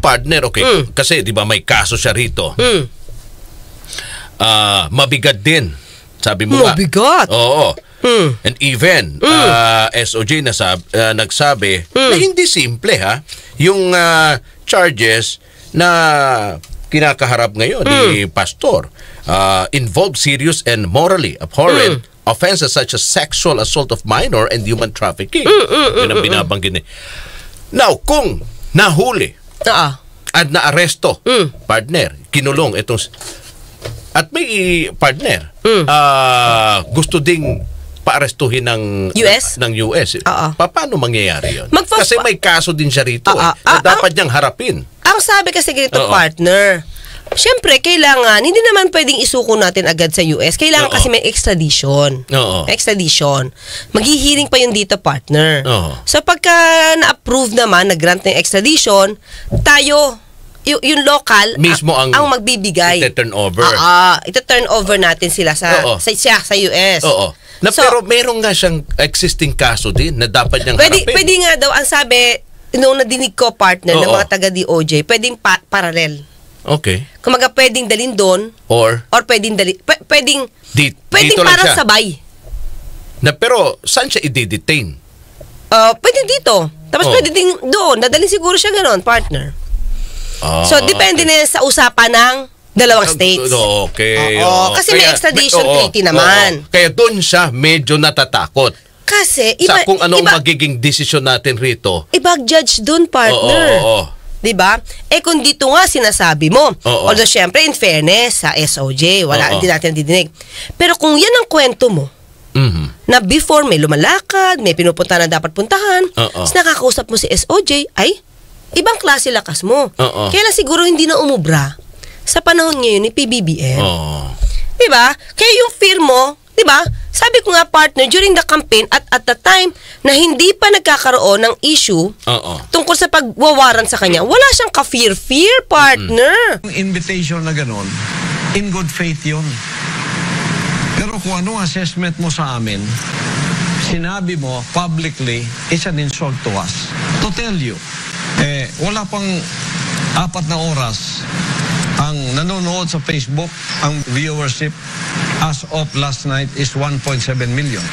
Partner, okay. Kasi, di ba, may kaso siya rito. Mabigat din. Sabi mo mabigat? Oo. And even, SOJ nagsabi na hindi simple, ha? Yung charges na kinakaharap ngayon ni Pastor involve serious and morally abhorrent offenses such as sexual assault of minor and human trafficking. Yun ang binabanggit niya. Now, kung nahuli at naaresto, partner, kinulong itong... At may partner, gusto ding paarestuhin ng US. Paano mangyayari yun? Kasi may kaso din siya rito na dapat niyang harapin. Ang sabi kasi ganito, partner, siyempre, kailangan, hindi naman pwedeng isuko natin agad sa US. Kailangan kasi may extradition. Extradition. Maghihiring pa yun dito, partner. So, pagka na-approve naman, nag-grant ng extradition, tayo, yung local mismo ang magbibigay. Ito-turn over. Ito-turn over natin sila sa US. Pero meron nga siyang existing kaso din na dapat niyang harapin. Pwede nga daw, ang sabi, noong nadinig ko, partner, ng mga taga-DOJ, pwedeng parallel. Okay. Kumaga pwedeng dalhin doon or pwedeng pwedeng parang sabay. Pero saan siya i-detain? Pwede dito. Tapos pwede din doon. Dadalhin siguro siya ganoon, partner. So depende na sa usapan ng dalawang states. Okay. Kasi may extradition treaty naman. Kaya doon siya medyo natatakot. Kasi kung ano ang magiging desisyon natin rito. Ibag-judge doon, partner. Diba? Kung dito nga sinasabi mo, although syempre in fairness sa SOJ, hindi natin didinig. Pero kung yan ang kwento mo, na before may lumalakad, may pinupunta na dapat puntahan, nakakausap mo si SOJ, ay, ibang klase lakas mo. Kaya lang siguro hindi na umubra sa panahon ngayon ni PBBM. Diba? Kaya yung fear mo, diba? Sabi ko nga, partner, during the campaign at the time na hindi pa nagkakaroon ng issue tungkol sa pagwawaran sa kanya, wala siyang ka-fear, partner. Yung invitation na ganon, in good faith yun. Pero kung anong assessment mo sa amin, sinabi mo publicly, it's an insult to us. To tell you, wala pang 4 na oras ang nanonood sa Facebook, ang viewership as of last night is 1.7 million.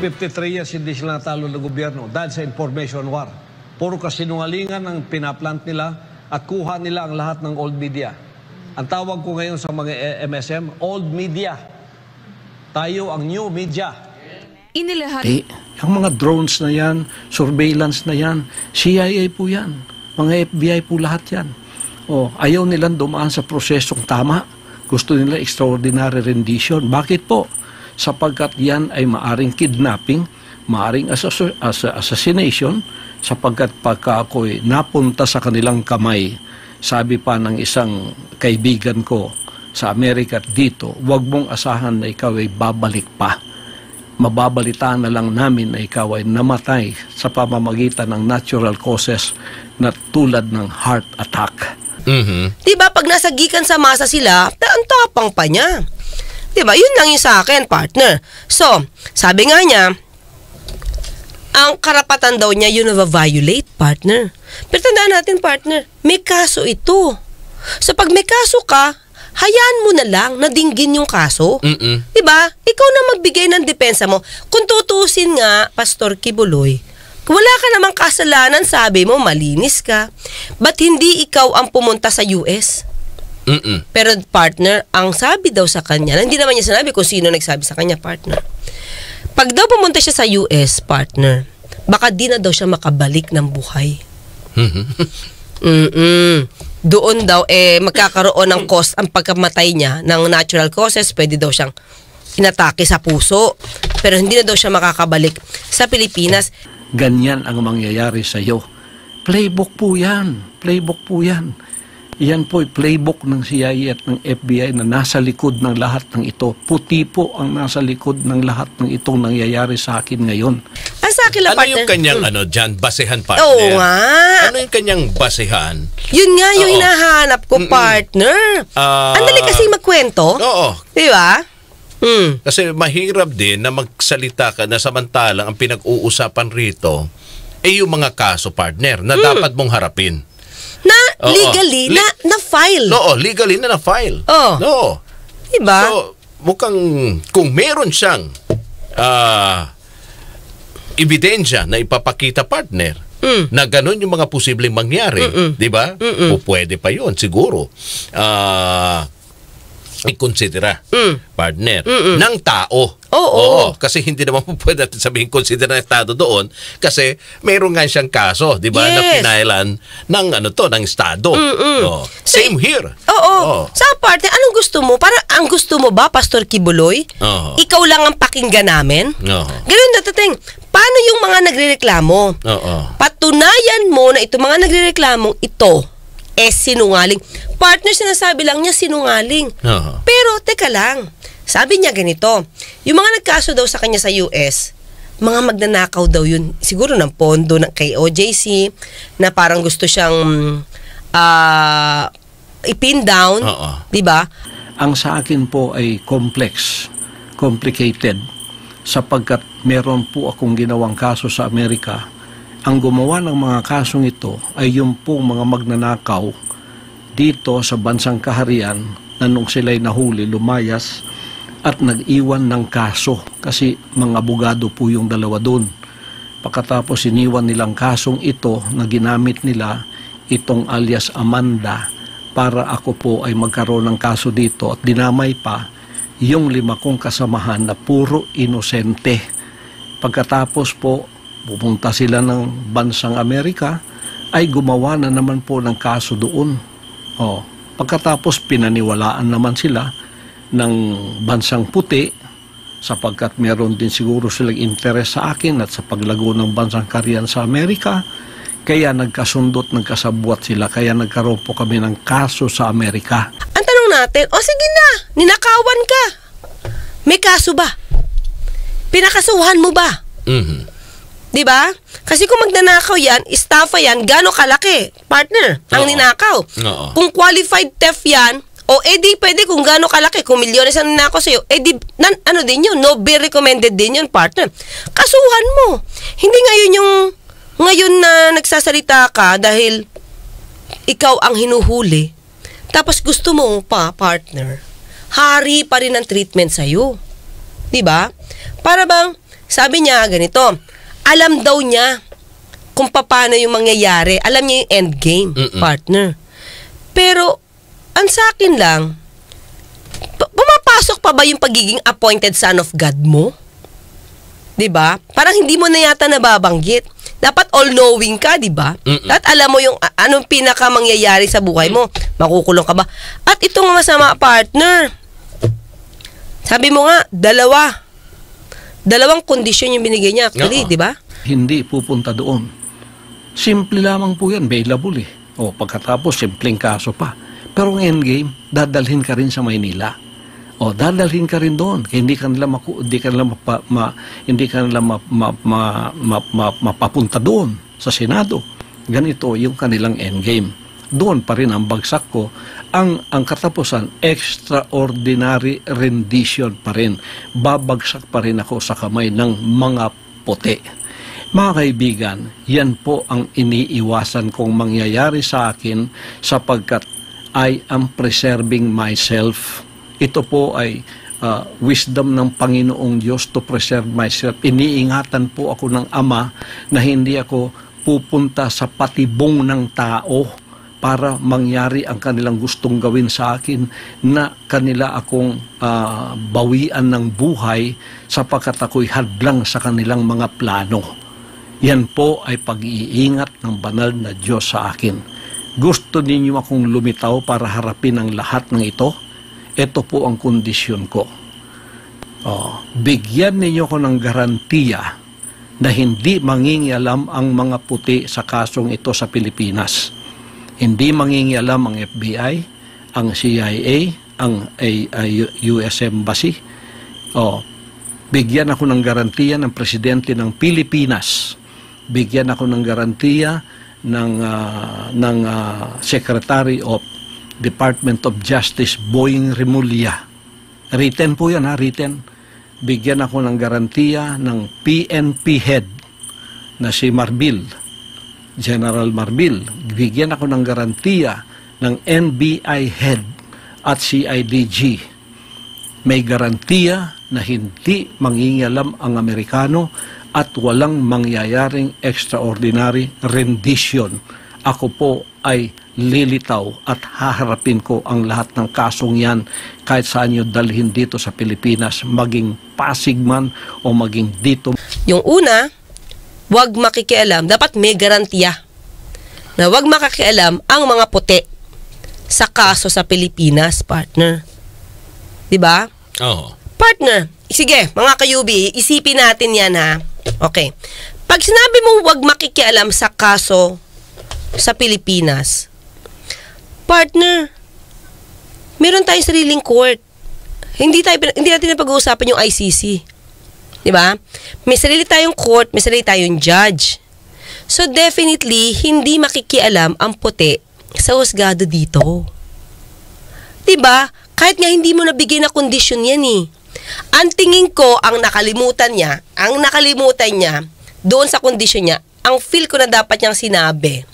53 years hindi sila natalo ng gobyerno dahil sa information war. Puro kasinungalingan ang pinaplant nila at kuha nila ang lahat ng old media. Ang tawag ko ngayon sa mga MSM, old media. Tayo ang new media. Ang mga drones na yan, surveillance na yan, CIA po yan. Mga FBI po lahat yan. Ayaw nilang dumaan sa prosesong tama. Gusto nila extraordinary rendition. Bakit po? Sapagkat yan ay maaring kidnapping, maaring assassination, sapagkat pagka ako'y napunta sa kanilang kamay, sabi pa ng isang kaibigan ko sa Amerika dito, huwag mong asahan na ikaw ay babalik pa. Mababalitaan na lang namin na ikaw ay namatay sa pamamagitan ng natural causes na tulad ng heart attack. Diba, pag nasa gikan sa masa sila, ang tapang pa niya. Diba, yun lang yung sa akin, partner. So, sabi nga niya, ang karapatan daw niya yun na-violate, partner. Pero tandaan natin, partner, may kaso ito. So, pag may kaso ka, hayaan mo na lang na dinggin yung kaso. Diba? Ikaw na magbigay ng depensa mo. Kung tutusin nga, Pastor Kibuloy, wala ka namang kasalanan, sabi mo, malinis ka. Ba't hindi ikaw ang pumunta sa US? Pero partner, ang sabi daw sa kanya, hindi naman niya sinabi kung sino nagsabi sa kanya, partner. Pag daw pumunta siya sa US, partner, baka di na daw siya makabalik ng buhay. Doon daw, magkakaroon ng cost ang pagkamatay niya ng natural causes. Pwede daw siyang inatake sa puso. Pero hindi na daw siya makakabalik sa Pilipinas. Ganyan ang mangyayari sa iyo. Playbook po yan. Playbook po yan. Yan po ay playbook ng CIA at ng FBI na nasa likod ng lahat ng ito. Puti po ang nasa likod ng lahat ng itong nangyayari sa akin ngayon. Sa akin lang, ano yung kanyang basehan, partner? Oo nga. Ano yung kanyang basehan? Yun nga yung hinahanap ko, partner. Ang dali kasi magkwento. Oo. Di ba? Kasi mahirap din na magsalita ka na samantalang ang pinag-uusapan rito ay yung mga kaso, partner, na dapat mong harapin. Na Oo. legally, na-file. Oo, legally na na-file. Oo. Oo. Diba? So, mukhang kung meron siyang ebidensya na ipapakita, partner, na ganun yung mga posibleng mangyari, di ba? O pwede pa yun, siguro. I-considera, partner, ng tao. Oo. Kasi hindi naman po pwede natin sabihin consider ng Estado doon kasi meron nga siyang kaso, di ba, na Yes. pinailan ng ng Estado. Oo. Same here. Oo. Sa parte, anong gusto mo? Parang ang gusto mo ba, Pastor Kibuloy? Oo. Ikaw lang ang pakinggan namin? Oo. Ganun na tating. Paano yung mga nagrereklamo? Oo. Patunayan mo na itong mga nagrereklamo ito sinungaling. Partner, sinasabi lang niya sinungaling. Oo. Pero, teka lang. Sabi niya ganito, yung mga nagkaso daw sa kanya sa US, mga magnanakaw daw yun. Siguro ng pondo kay OJC, na parang gusto siyang i-pin down. Oo. Diba? Ang sa akin po ay complicated, sapagkat meron po akong ginawang kaso sa Amerika. Ang gumawa ng mga kasong ito ay yung pong mga magnanakaw dito sa bansang kaharian na nung sila'y nahuli, lumayas at nag-iwan ng kaso kasi mga abogado po yung dalawa doon. Pagkatapos iniwan nilang kasong ito na ginamit nila itong alias Amanda para ako po ay magkaroon ng kaso dito at dinamay pa yung 5 kong kasamahan na puro inosente. Pagkatapos po pupunta sila ng bansang Amerika ay gumawa na naman po ng kaso doon. Pagkatapos pinaniwalaan naman sila ng bansang puti sapagkat meron din siguro silang interes sa akin at sa paglago ng bansang kaharian sa Amerika. Kaya nagkasundot, nagkasabwat sila. Kaya nagkaroon po kami ng kaso sa Amerika. Ang tanong natin, sige na, ninakawan ka. May kaso ba? Pinakasuhan mo ba? Diba? Kasi kung magnanakaw yan, estafa yan, gano'ng kalaki, partner, ang Oo. ninakaw. Oo. Kung qualified theft yan, edi pwede kung gano'ng kalaki, kung milyones ang ninakaw sa'yo, edi, din yun, no be recommended din yun, partner. Kasuhan mo. Hindi ngayon na nagsasalita ka dahil ikaw ang hinuhuli, tapos gusto mo pa, partner, hari pa rin ang treatment sa'yo. Diba? Para bang, sabi niya ganito, alam daw niya kung paano yung mangyayari. Alam niya yung endgame, partner. Pero, ang sa akin lang, pumapasok pa ba yung pagiging appointed son of God mo? Diba? Parang hindi mo na yata nababanggit. Dapat all-knowing ka, diba? At alam mo yung anong pinaka-mangyayari sa buhay mo. Makukulong ka ba? At itong masama, partner, sabi mo nga, dalawang kondisyon yung binigay niya actually, di ba? Hindi pupunta doon. Simple lamang po yan, available eh. Pagkatapos, simpleng kaso pa. Pero ang endgame, dadalhin ka rin sa Maynila. Dadalhin ka rin doon. Hindi ka nila mapapunta doon sa Senado. Ganito yung kanilang endgame. Doon pa rin ang bagsak ko. Ang katapusan, extraordinary rendition pa rin. Babagsak pa rin ako sa kamay ng mga puti. Mga kaibigan, yan po ang iniiwasan kong mangyayari sa akin sapagkat I am preserving myself. Ito po ay wisdom ng Panginoong Diyos to preserve myself. Iniingatan po ako ng Ama na hindi ako pupunta sa patibong ng tao para mangyari ang kanilang gustong gawin sa akin na kanila akong bawian ng buhay sapagkat ako'y hadlang sa kanilang mga plano. Yan po ay pag-iingat ng banal na Diyos sa akin. Gusto ninyo akong lumitaw para harapin ang lahat ng ito? Ito po ang kondisyon ko. Bigyan ninyo ko ng garantiya na hindi mangingialam ang mga puti sa kasong ito sa Pilipinas. Hindi mangingialam ang FBI, ang CIA, ang US Embassy. Bigyan ako ng garantiya ng Presidente ng Pilipinas. Bigyan ako ng garantiya ng Secretary of Department of Justice Boying Remulla Written po yan, written. Bigyan ako ng garantiya ng PNP head na si Marbil, General Marbil. Bigyan ako ng garantiya ng NBI head at CIDG. May garantiya na hindi mangingialam ang Amerikano at walang mangyayaring extraordinary rendition. Ako po ay lilitaw at haharapin ko ang lahat ng kasong yan kahit saan nyo dalhin dito sa Pilipinas, maging Pasig man o maging dito. Yung una, wag makikialam, dapat may garantiya na wag makikialam ang mga puti sa kaso sa Pilipinas, partner. 'Di ba? Oo. Partner, sige, mga kayubi, isipin natin yan ha. Okay. Pag sinabi mo wag makikialam sa kaso sa Pilipinas, partner, meron tayong sariling court. Hindi natin napag-uusapan yung ICC. 'Di ba? May sarili tayong court, may sarili tayong judge. So definitely hindi makikialam ang puti sa husgado dito. 'Di ba? Kahit nga hindi mo nabigay na kondisyon 'yan eh. Ang tingin ko ang nakalimutan niya doon sa kondisyon niya, ang feel ko na dapat niyang sinabi,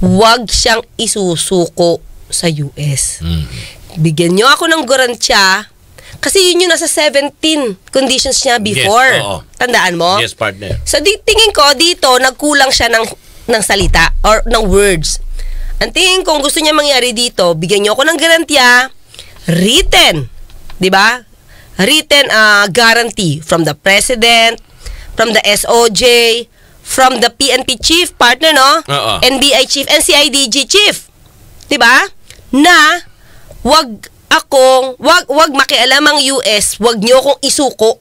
huwag siyang isusuko sa US. Bigyan niyo ako ng garantiya kasi yun yung nasa 17 conditions niya before. Yes, oo. Tandaan mo? Yes, partner. So tingin ko dito nagkulang siya ng salita or ng words. Ang tingin ko gusto niya mangyari dito, bigyan niyo ako ng garantiya, written, 'di ba? Written guarantee from the president, from the SOJ, from the PNP chief, partner, no? Oo. NBI chief and CIDG chief. 'Di ba? Na wag makialam ang US, wag niyo akong isuko.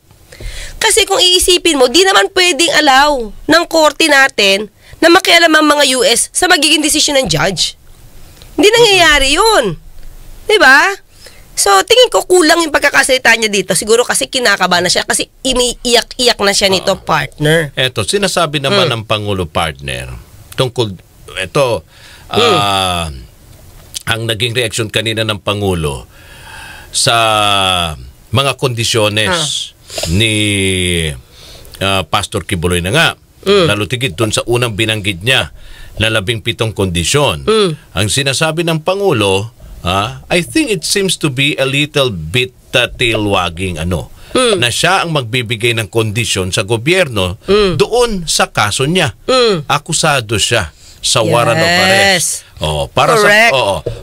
Kasi kung iisipin mo, di naman pwedeng allow ng korte natin na makialam ang mga US sa magiging desisyon ng judge. Hindi nangyayari 'yun. 'Di ba? So, tingin ko kulang yung pagkakasalita niya dito. Siguro kasi kinakabahan na siya kasi iniiyak-iyak na siya nito, partner. Eto, sinasabi naman ng Pangulo, partner, tungkol, ang naging reaksyon kanina ng Pangulo sa mga kondisyones ni Pastor Quiboloy na nga. Lalo tigit dun sa unang binanggit niya na 17 kondisyon. Ang sinasabi ng Pangulo, I think it seems to be a little bit tail-wagging na siya ang magbibigay ng kondisyon sa gobyerno doon sa kaso niya. Akusado siya sa warrant of arrest.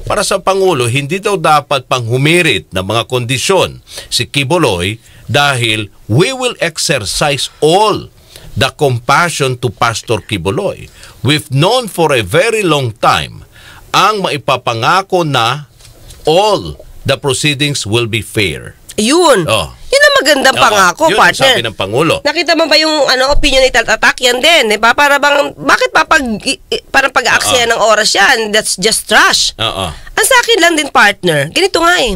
Para sa Pangulo, hindi daw dapat panghumirit ng mga kondisyon si Quiboloy dahil we will exercise all the compassion to Pastor Quiboloy. We've known for a very long time ang maipapangako na all the proceedings will be fair. Yun. Yun ang magandang pangako, yun partner. Yun sabi ng Pangulo. Nakita mo ba yung opinionated attack? Yan din. Diba? Bakit parang pag-aaksaya ng oras yan? That's just trash. Ang sa akin lang din, partner, ganito nga eh.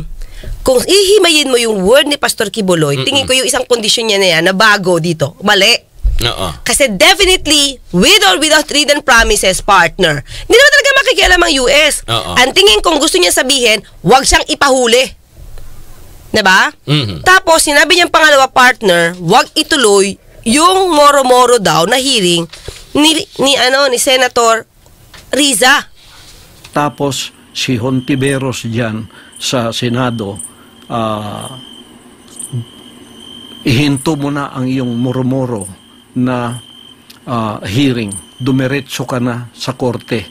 Kung ihimayin mo yung word ni Pastor Quiboloy, tingin ko yung isang kondisyon niya na yan na bago dito. Mali. Kasi definitely, with or without written promises, partner, hindi naman talaga makikialam ang US. Ang tingin kong gusto niya sabihin, huwag siyang ipahuli. Diba? Tapos, sinabi niyang pangalawa, partner, huwag ituloy yung moro-moro daw na hearing ni Senator Riza. Tapos, si Hontiveros dyan sa Senado, ihinto mo na ang iyong moro-moro na hearing, dumiretso ka na sa korte,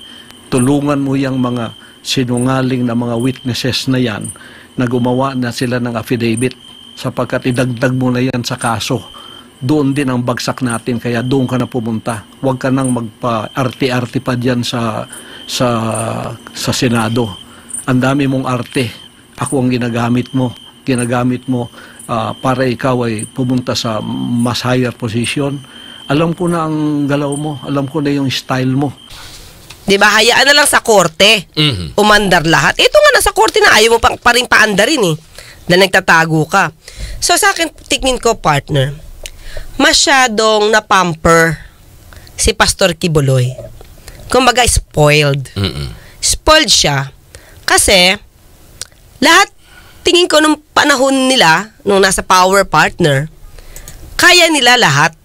tulungan mo yung mga sinungaling na mga witnesses na yan na gumawa na sila ng affidavit sapagkat idagdag mo na yan sa kaso. Doon din ang bagsak natin, kaya doon ka na pumunta. Huwag ka nang magpa-arte-arte pa dyan sa Senado. Ang dami mong arte. Ako ang ginagamit mo para ikaw ay pumunta sa mas higher position. Alam ko na ang galaw mo, alam ko na yung style mo. Diba, hayaan na lang sa korte. Umandar lahat. Ito nga nasa korte na, ayaw mo pa rin paandarin eh. Na nagtatago ka. So sa akin, tingin ko, partner, masyadong napamper si Pastor Quiboloy. Kumbaga, spoiled. Spoiled siya. Kasi, lahat tingin ko nung panahon nila, nung nasa power partner, kaya nila lahat.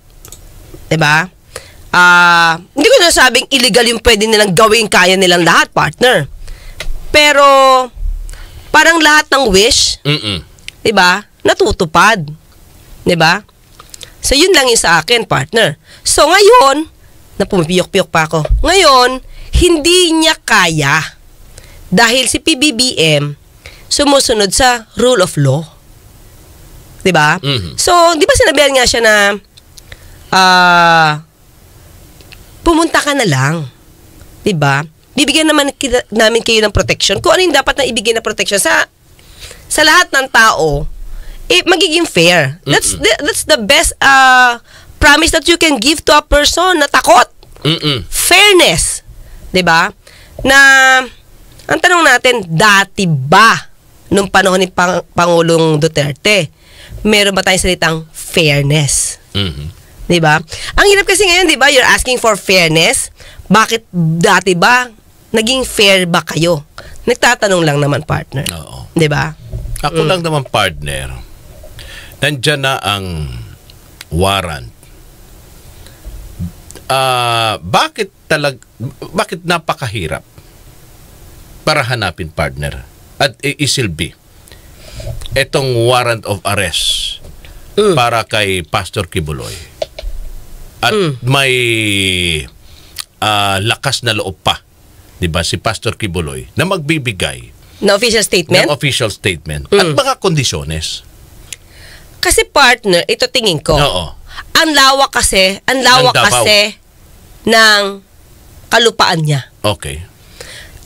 Diba? Hindi ko nasabing illegal yung pwede nilang gawin, kaya nilang lahat, partner. Pero, parang lahat ng wish, diba? Natutupad. Diba? So, yun lang yung sa akin, partner. So, ngayon, pumipiyok-piyok pa ako. Ngayon, hindi niya kaya. Dahil si PBBM sumusunod sa rule of law. 'Di ba? So, 'di ba sinabihan nga siya na pumunta ka na lang. 'Di ba? Bibigyan namin kayo ng protection. Kung ano yung dapat na ibigay na protection sa lahat ng tao, magiging fair. That's the best promise that you can give to a person na takot. Fairness. 'Di ba? Na ang tanong natin, dati ba, nung panahon ni Pangulong Duterte, meron ba tayong salitang fairness? Diba? Ang hirap kasi ngayon, diba, you're asking for fairness. Bakit dati ba, naging fair ba kayo? Nagtatanong lang naman, partner. Oo. Diba? Ako lang naman, partner. Nandyan na ang warrant. Bakit napakahirap para hanapin, partner, at isilbi etong warrant of arrest para kay Pastor Kibuloy, at may lakas na loob pa, diba, si Pastor Kibuloy na magbibigay na official statement? At mga kondisyones. Kasi, partner, ito tingin ko, Oo. ang lawak kasi ng kalupaan niya. Okay.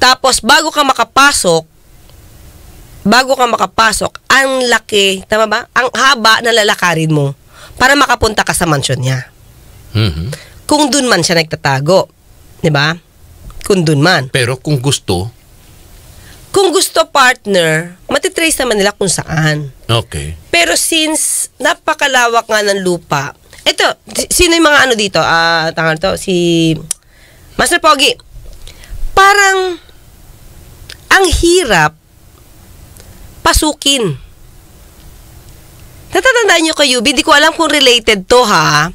Tapos, bago ka makapasok, ang laki, tama ba? Ang haba na lalakarin mo para makapunta ka sa mansyon niya. Kung dun man siya nagtatago. Di ba? Kung dun man. Pero kung gusto, partner, matitrace naman nila kung saan. okay. Pero since napakalawak nga ng lupa, ito, sino yung mga ano dito? Tangan to, si Master Pogi. Parang ang hirap pasukin. Natatandaan nyo kay Yubi, di ko alam kung related to, ha?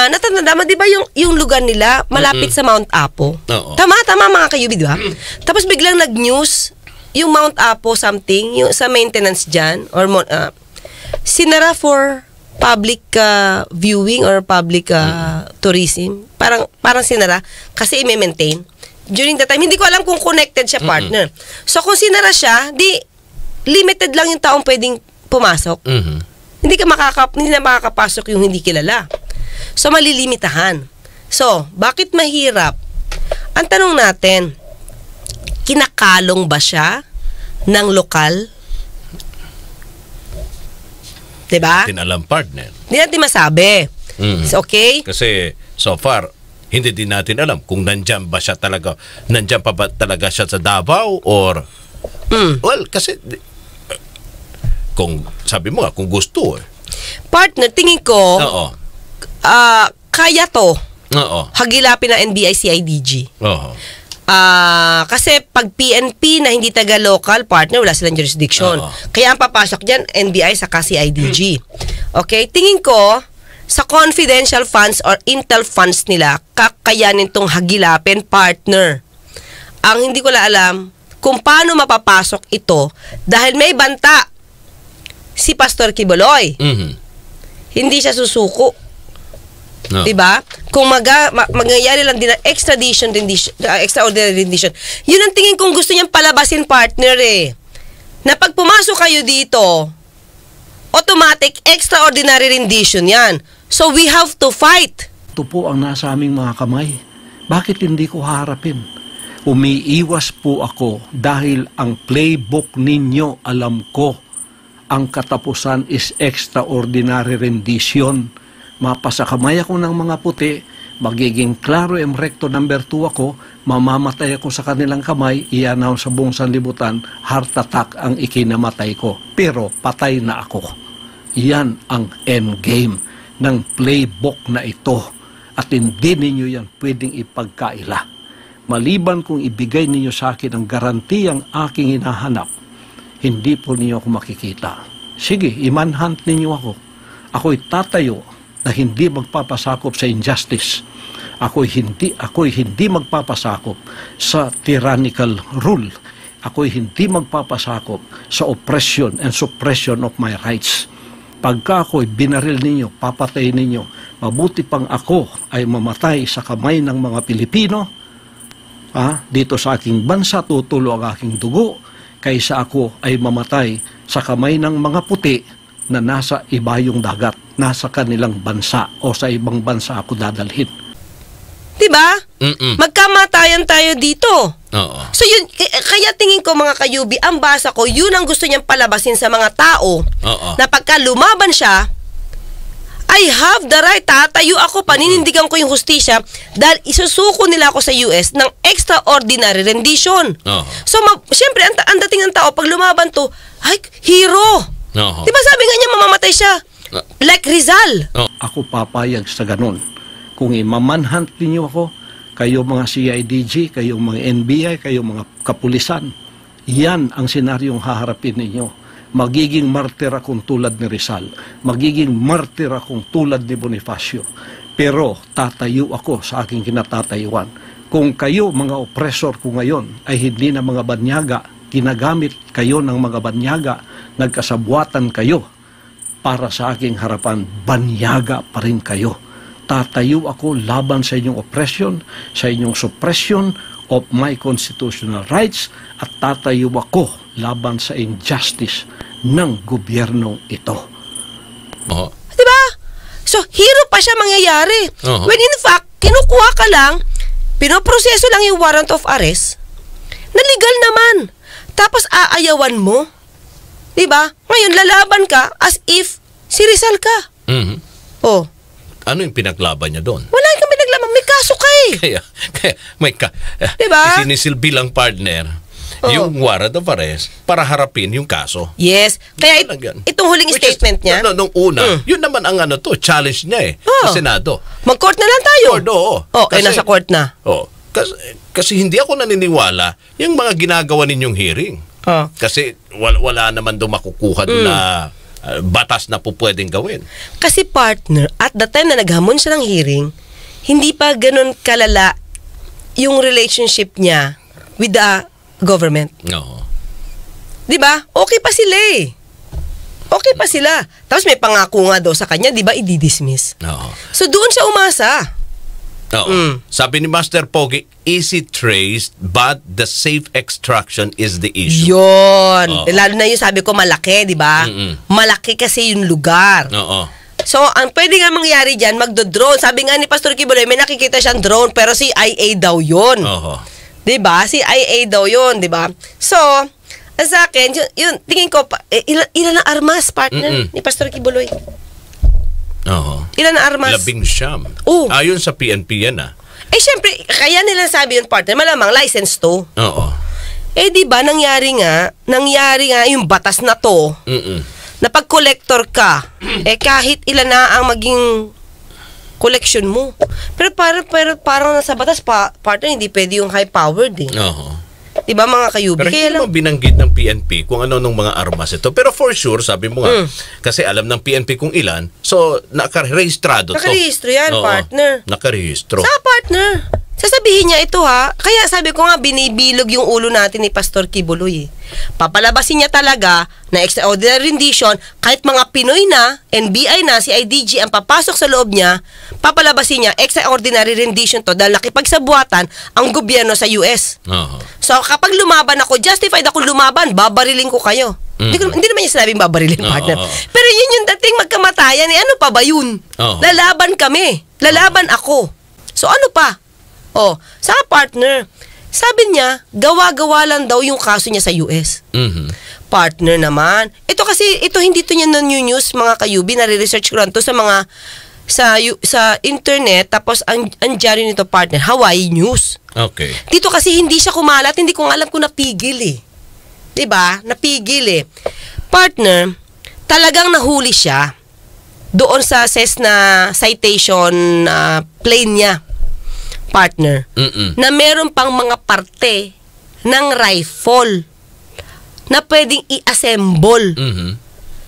Natatandaan mo, di ba yung lugar nila malapit sa Mount Apo? Oo. Tama mga kay Yubi, di ba? Tapos biglang nag-news yung Mount Apo something, yung sa maintenance dyan, or sinara for public viewing or public tourism. Parang sinara kasi i-maintain. During that time, hindi ko alam kung connected siya, partner. So, kung sinara siya, di limited lang yung taong pwedeng pumasok. Hindi na makakapasok yung hindi kilala. So, malilimitahan. So, bakit mahirap? Ang tanong natin, kinakalong ba siya ng lokal? Diba? Hindi alam, partner. Hindi natin masabi. Okay? Kasi so far, hindi din natin alam kung nandyan ba siya talaga, nandyan pa ba talaga siya sa Davao or well, kasi kung sabi mo nga, kung gusto Partner, tingin ko Oo. Kaya to Oo. hagilapin ng NBI CIDG. Oo. Kasi pag PNP na hindi taga-local, partner, wala silang jurisdiction. Oo. Kaya ang papasok dyan, NBI saka CIDG. Okay? Tingin ko, sa confidential funds or intel funds nila, kakayanin tong hagilapin, partner. Ang hindi ko na alam, kung paano mapapasok ito, dahil may banta si Pastor Kibuloy. Hindi siya susuko. No. Diba? Kung magyayari lang din ng extraordinary rendition, yun ang tingin kong gusto niyang palabasin, partner, na pag pumasok kayo dito, automatic extraordinary rendition yan. So we have to fight. Ito po ang nasa aming mga kamay. Bakit hindi ko harapin? Umiiwas po ako dahil ang playbook ninyo, alam ko, ang katapusan is extraordinary rendition. Mapasakamay ako ng mga puti, magiging klaro recto number 2 ako, mamamatay ako sa kanilang kamay, i-announce sa buong sanlibutan, heart attack ang ikinamatay ko. Pero patay na ako. Yan ang endgame ng playbook na ito. At hindi ninyo yan pwedeng ipagkaila. Maliban kung ibigay ninyo sa akin ang garantiyang aking hinahanap, hindi po ninyo ako makikita. Sige, i-manhunt ninyo ako. Ako'y tatayo na hindi magpapasakop sa injustice. Ako'y hindi magpapasakop sa tyrannical rule. Ako'y hindi magpapasakop sa oppression and suppression of my rights. Pagka ako'y binaril ninyo, papatay ninyo, mabuti pang ako ay mamatay sa kamay ng mga Pilipino, dito sa aking bansa, tutulo ang aking dugo, kaysa ako ay mamatay sa kamay ng mga puti na nasa ibayong dagat, nasa kanilang bansa o sa ibang bansa ako dadalhin. Diba? Mm-mm. Magkamatayan tayo dito. Oo. So yun, kaya tingin ko mga kayubi, ang basa ko, yun ang gusto niyang palabasin sa mga tao. Oo. Na pagka lumaban siya, I have the right, tatayo ako, paninindigan ko yung hustisya dahil isusuko nila ako sa US ng extraordinary rendition. Oo. So, syempre, ang dating ng tao, pag lumaban to, ay, hero. Oo. Diba sabi nga niya, mamamatay siya? Like Rizal. Ako papayag sa ganun. Kung imamanhunt ninyo ako, kayo mga CIDG, kayo mga NBI, kayo mga kapulisan, yan ang senaryong haharapin ninyo. Magiging martir akong tulad ni Rizal. Magiging martir akong tulad ni Bonifacio. Pero tatayo ako sa aking kinatatayuan. Kung kayo, mga oppressor ko ngayon, ay hindi na mga banyaga, ginagamit kayo ng mga banyaga, nagkasabwatan kayo para sa aking harapan, banyaga pa rin kayo. Tatayo ako laban sa inyong oppression, sa inyong suppression of my constitutional rights, at tatayo ako laban sa injustice ng gobyernong ito. Oo. Diba? So, hero pa siya mangyayari. Oo. When in fact, kinukuha ka lang, pinoproseso lang yung warrant of arrest, na legal naman. Tapos aayawan mo. Diba? Ngayon, lalaban ka as if si Rizal ka. Mhm. Oh. Ano yung pinaglaban niya doon? Wala kang pinaglaban. May kaso ka eh. Kaya may Diba? isinisilbi lang partner yung warrant of arrest para harapin yung kaso. Yes. Kaya Talagang. itong huling Which is, statement niya, nung una, yun naman ang challenge niya sa Senado. mag-court na lang tayo. Court, oo. Oh, nasa court na. Oh, kasi hindi ako naniniwala yung mga ginagawa ninyong hearing. Oh. Kasi wala naman doon makukuha doon na batas na po pwedeng gawin. Kasi partner, at the time na naghamon siya ng hearing, hindi pa ganun kalala yung relationship niya with the government. Oo. Diba? Okay pa sila eh. Okay pa sila. Tapos may pangako nga daw sa kanya, diba, i-dismiss. Oo. So doon siya umasa. Oo. Sabi ni Master Pogi, easy traced but the safe extraction is the issue. Yun. Oo. Lalo na yung sabi ko malaki, diba? Malaki kasi yung lugar. Oo. So, ang pwede nga mangyari dyan, magdo-drone. Sabi nga ni Pastor Kibuloy, may nakikita siyang drone, pero CIA daw yun. Oo. Diba? CIA daw yun, diba? So, sa akin, yun tingin ko, ilan na armas, partner, ni Pastor Kibuloy? Oo. Ilan na armas? 11. Oo. Ayon sa PNP yan Eh, syempre, kaya nila sabi yun, partner, malamang license to. Oo. Eh, diba, nangyari nga yung batas na to, na pag collector ka, kahit ilan na ang maging collection mo. Pero parang nasa batas, partner, hindi pwede yung high-powered eh. Oo. Diba, mga kayubi? Pero Kaya hindi naman binanggit ng PNP kung ano nung mga armas ito. Pero for sure, sabi mo nga, kasi alam ng PNP kung ilan, so nakarehistrado to. Nakarehistro yan, Oo. partner. Nakarehistro. Sa partner. Sasabihin niya ito ha. Kaya sabi ko nga, binibilog yung ulo natin ni Pastor Kibuloy. Papalabasin niya talaga na extraordinary rendition, kahit mga Pinoy na, NBI na, si IDG ang papasok sa loob niya, papalabasin niya, extraordinary rendition to dahil nakipagsabuatan ang gobyerno sa US. Oo. So kapag lumaban ako, justified ako lumaban, babariling ko kayo. Hindi naman niya sinabing babarilin, partner. Pero yun yung dating magkamatayan, ano pa ba yun? Lalaban kami. Lalaban ako. So ano pa? Sa partner, sabi niya, gawa-gawa lang daw yung kaso niya sa US. Partner naman. Ito hindi to niya new news, mga kayubi, nare-research ko lang to sa mga, sa internet, tapos ang dyaryo nito, partner, Hawaii News. Okay. Dito kasi hindi siya kumalat, hindi ko alam kung napigil eh. Diba? Napigil eh. Partner, talagang nahuli siya doon sa Cessna citation plane niya. Partner, na meron pang mga parte ng rifle na pwedeng i-assemble Mhm.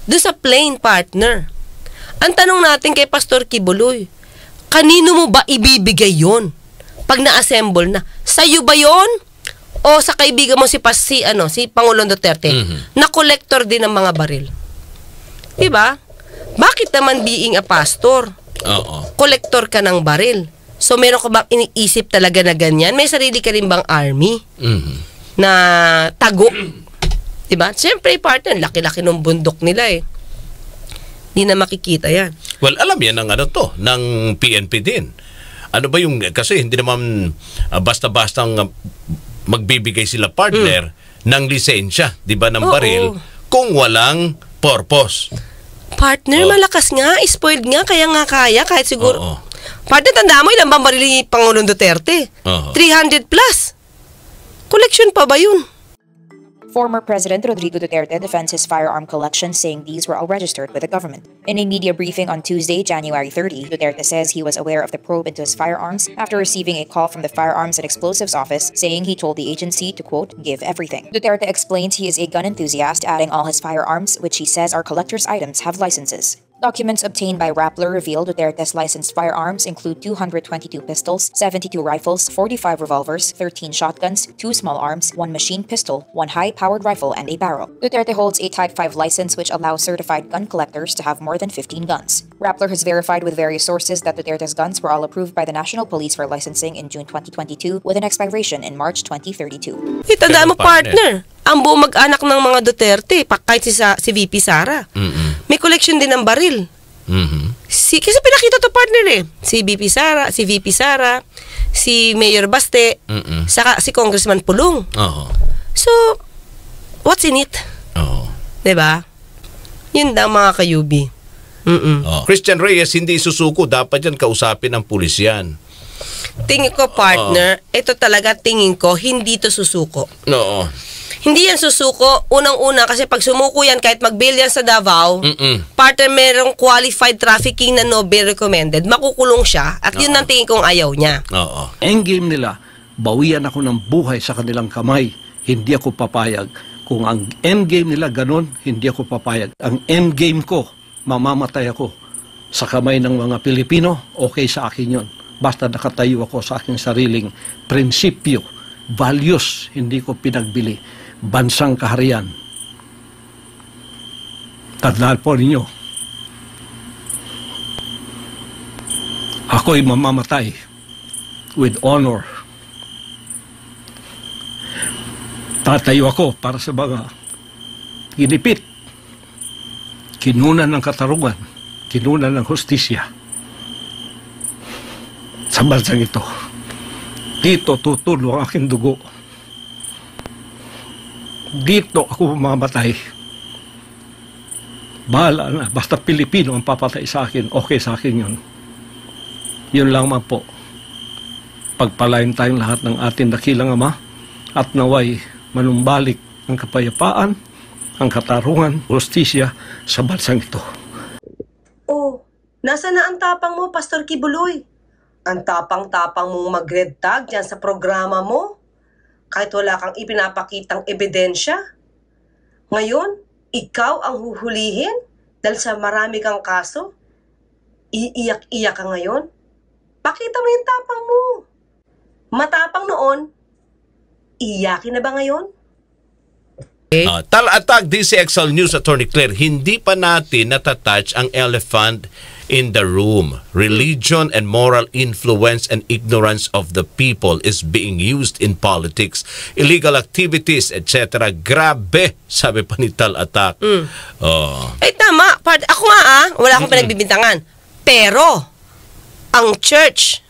doon sa plane, partner. Ang tanong natin kay Pastor Kibuloy, kanino mo ba ibibigay yon pag na-assemble na? Sa'yo ba yon? O sa kaibigan mo si Pangulong Duterte, na collector din ng mga baril? Diba? Bakit naman being a pastor, Oo. collector ka ng baril? So meron ka bang iniisip talaga na ganyan? May sarili ka rin bang army Mhm. na tago? Diba? Siyempre, partner, laki-laki ng bundok nila eh. Hindi na makikita yan. Well, alam yan ng ng PNP din. Ano ba yung, kasi hindi naman basta-bastang magbibigay sila, partner, ng lisensya, di ba, ng Oo. baril, kung walang purpose. Partner, malakas nga, spoiled nga, kaya nga kaya, kahit siguro. Oo. Partner, tanda mo, ilang bang baril ni Pangulong Duterte? Oo. 300 plus. Collection pa ba yun? Former President Rodrigo Duterte defends his firearm collection, saying these were all registered with the government. In a media briefing on Tuesday, January 30, Duterte says he was aware of the probe into his firearms after receiving a call from the Firearms and Explosives Office, saying he told the agency to, quote, give everything. Duterte explains he is a gun enthusiast, adding all his firearms, which he says are collector's items, have licenses. Documents obtained by Rappler reveal Duterte's licensed firearms include 222 pistols, 72 rifles, 45 revolvers, 13 shotguns, 2 small arms, 1 machine pistol, 1 high-powered rifle, and a barrel. Duterte holds a Type 5 license which allows certified gun collectors to have more than 15 guns. Rappler has verified with various sources that Duterte's guns were all approved by the National Police for licensing in June 2022 with an expiration in March 2032. Tandaan mo, Pero, partner, partner, ang buong mag-anak ng mga Duterte, kahit si VP Sara, may collection din ng baril. Mhm. Kasi pinakita to, partner eh. Si VP Sara, si Mayor Baste, saka si Congressman Pulong. Oo. So, what's in it? Oo. Diba? Yun daw mga kayubi. Oo. Christian Reyes, hindi susuko. Dapat yan kausapin ng pulis yan. Tingin ko, partner, ito talaga tingin ko, hindi to susuko. Oo. Hindi yan susuko. Unang-una, kasi pag sumuko yan, kahit mag-bail yan sa Davao, partner, merong qualified trafficking na no bail recommended, makukulong siya. At yun ang tingin kong ayaw niya. Oo. Endgame nila, bawian ako ng buhay sa kanilang kamay. Hindi ako papayag. Kung ang endgame nila ganun, hindi ako papayag. Ang endgame ko, mamamatay ako sa kamay ng mga Pilipino, okay sa akin yun. Basta nakatayo ako sa aking sariling prinsipyo, values, hindi ko pinagbili. Bansang kaharian. Tandaan po ninyo, ako'y mamamatay with honor. Tatayo ako para sa mga ginipit, kinunan ng katarungan, kinunan ng hustisya sa bansang ito. Dito tutulo ang aking dugo. Dito ako mamamatay. Bahala na. Basta Pilipino ang papatay sa akin, okay sa akin yun. Yun lang man po. Pagpalain tayong lahat ng ating dakilang Ama at naway manumbalik ang kapayapaan, ang katarungan, justisya sa bansang ito. Oh, nasa na ang tapang mo, Pastor Kibuloy? Ang tapang-tapang mong mag-red tag dyan sa programa mo? Kahit wala kang ipinapakitang ebidensya. Ngayon, ikaw ang huhulihin dahil sa marami kang kaso? Iiyak-iyak ka ngayon? Pakita mo yung tapang mo. Matapang noon, iyakin na ba ngayon? Tal-atag DCXL News Attorney Claire, hindi pa natin natatouch ang elephant in the room. Religion and moral influence and ignorance of the people is being used in politics, illegal activities, etc. Grabe, sabi pa ni Tal-atag. Ay tama, ako nga wala akong pinagbibintangan. Pero, ang church,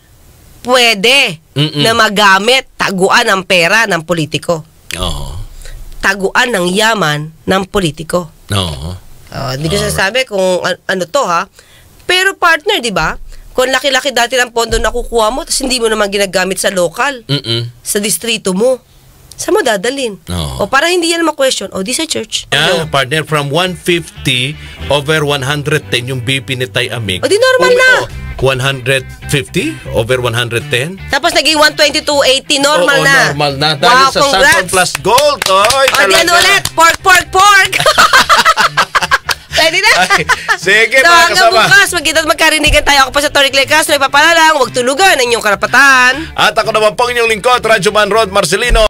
pwede na magamit, taguan ng pera ng politiko. Oo. Taguan ng yaman ng politiko. Oo. Hindi ko sasabi kung ano to Pero partner, di ba? Kung laki-laki dati ng pondo na kukuha mo, tapos hindi mo naman ginagamit sa local, sa distrito mo. Saan mo dadalhin? Oo. O para hindi yan ma-question, di sa church. Partner, from 150 over 110 yung BP ni Tay Amig. O, di normal na. 150 over 110. Tapos naging 122.80, normal na. Normal na. Dahil sa Santon Plus Gold. Oy, O, di ano ulit? Pork! Pwede na. Ay, sige, So, mga hanggang kasama. bukas, magkita at magkarinigan tayo. Ako pa sa Tori Clay Castro, ipapalalang, huwag tulugan ang inyong karapatan. At ako naman pong inyong lingkod, Radyo Man Rod Marcelino.